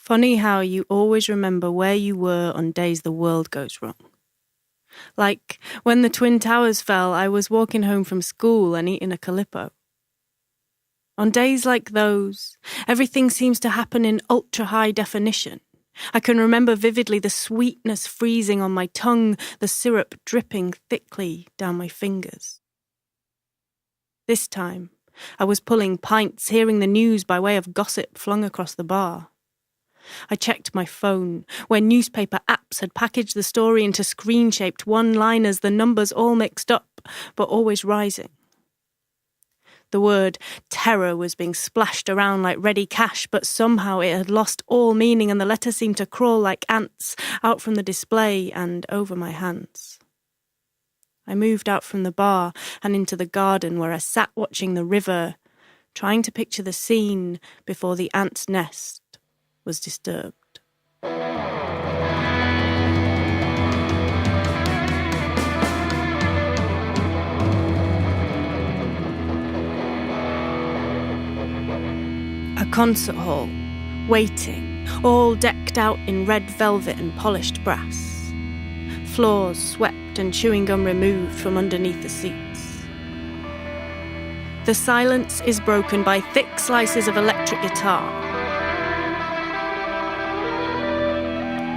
Funny how you always remember where you were on days the world goes wrong. Like when the Twin Towers fell, I was walking home from school and eating a Calippo. On days like those, everything seems to happen in ultra-high definition. I can remember vividly the sweetness freezing on my tongue, the syrup dripping thickly down my fingers. This time, I was pulling pints, hearing the news by way of gossip flung across the bar. I checked my phone, where newspaper apps had packaged the story into screen-shaped one-liners, the numbers all mixed up, but always rising. The word terror was being splashed around like ready cash, but somehow it had lost all meaning and the letters seemed to crawl like ants out from the display and over my hands. I moved out from the bar and into the garden where I sat watching the river, trying to picture the scene before the ant's nest was disturbed. A concert hall, waiting, all decked out in red velvet and polished brass. Floors swept and chewing gum removed from underneath the seats. The silence is broken by thick slices of electric guitar.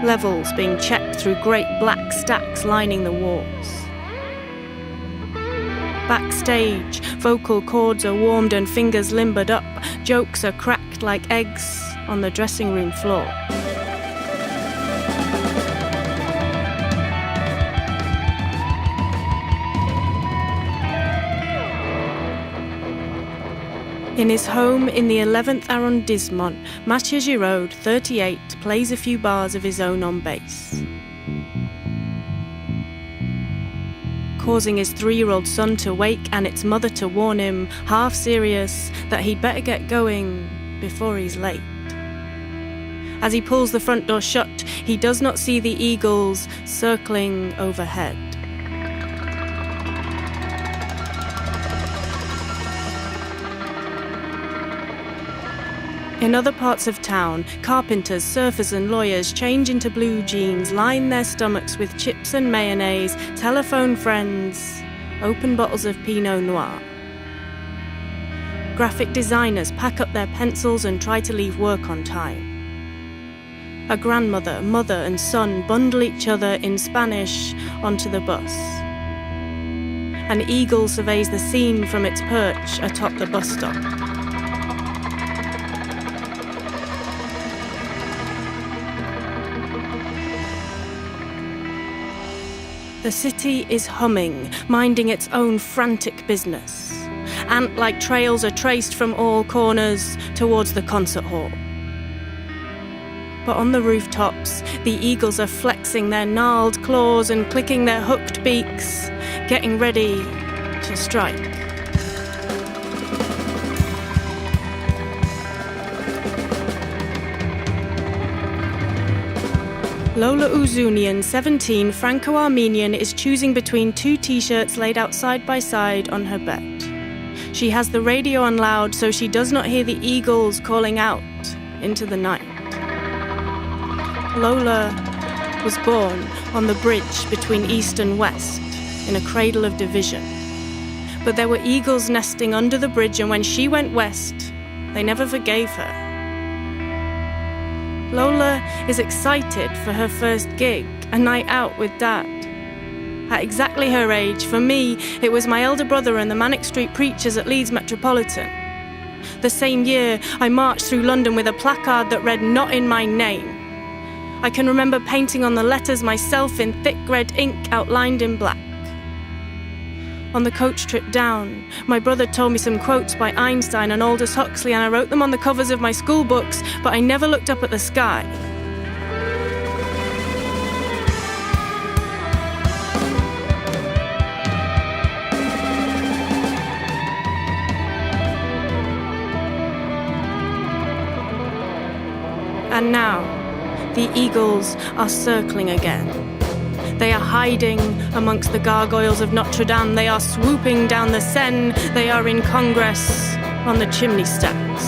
Levels being checked through great black stacks lining the walls. Backstage, vocal cords are warmed and fingers limbered up. Jokes are cracked like eggs on the dressing room floor. In his home in the 11th arrondissement, Mathieu Giraud, 38, plays a few bars of his own on bass, causing his 3-year-old son to wake and its mother to warn him, half serious, that he'd better get going before he's late. As he pulls the front door shut, he does not see the eagles circling overhead. In other parts of town, carpenters, surfers and lawyers change into blue jeans, line their stomachs with chips and mayonnaise, telephone friends, open bottles of Pinot Noir. Graphic designers pack up their pencils and try to leave work on time. A grandmother, mother and son bundle each other in Spanish onto the bus. An eagle surveys the scene from its perch atop the bus stop. The city is humming, minding its own frantic business. Ant-like trails are traced from all corners towards the concert hall. But on the rooftops, the eagles are flexing their gnarled claws and clicking their hooked beaks, getting ready to strike. Lola Uzunian, 17, Franco-Armenian, is choosing between 2 t-shirts laid out side by side on her bed. She has the radio on loud so she does not hear the eagles calling out into the night. Lola was born on the bridge between East and West in a cradle of division. But there were eagles nesting under the bridge, and when she went west, they never forgave her. Lola is excited for her first gig, a night out with Dad. At exactly her age, for me, it was my elder brother and the Manic Street Preachers at Leeds Metropolitan. The same year, I marched through London with a placard that read, "Not in my name." I can remember painting on the letters myself in thick red ink outlined in black. On the coach trip down, my brother told me some quotes by Einstein and Aldous Huxley, and I wrote them on the covers of my school books, but I never looked up at the sky. And now, the eagles are circling again. They are hiding amongst the gargoyles of Notre Dame. They are swooping down the Seine. They are in Congress on the chimney stacks.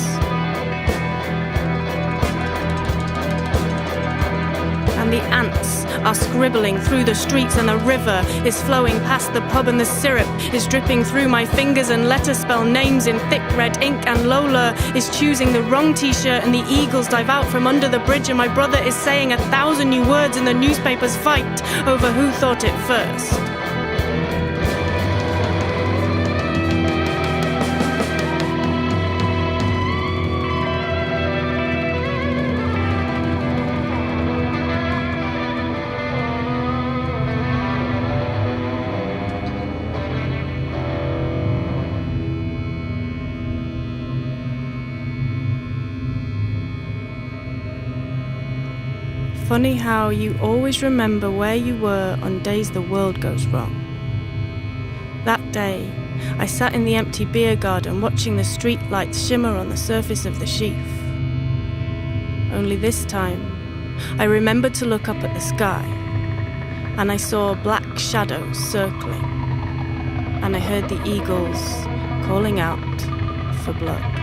are scribbling through the streets, and the river is flowing past the pub, and the syrup is dripping through my fingers, and letters spell names in thick red ink, and Lola is choosing the wrong t-shirt, and the eagles dive out from under the bridge, and my brother is saying 1,000 new words, and the newspapers fight over who thought it first. Funny how you always remember where you were on days the world goes wrong. That day, I sat in the empty beer garden watching the street lights shimmer on the surface of the sheaf. Only this time, I remembered to look up at the sky, and I saw black shadows circling, and I heard the eagles calling out for blood.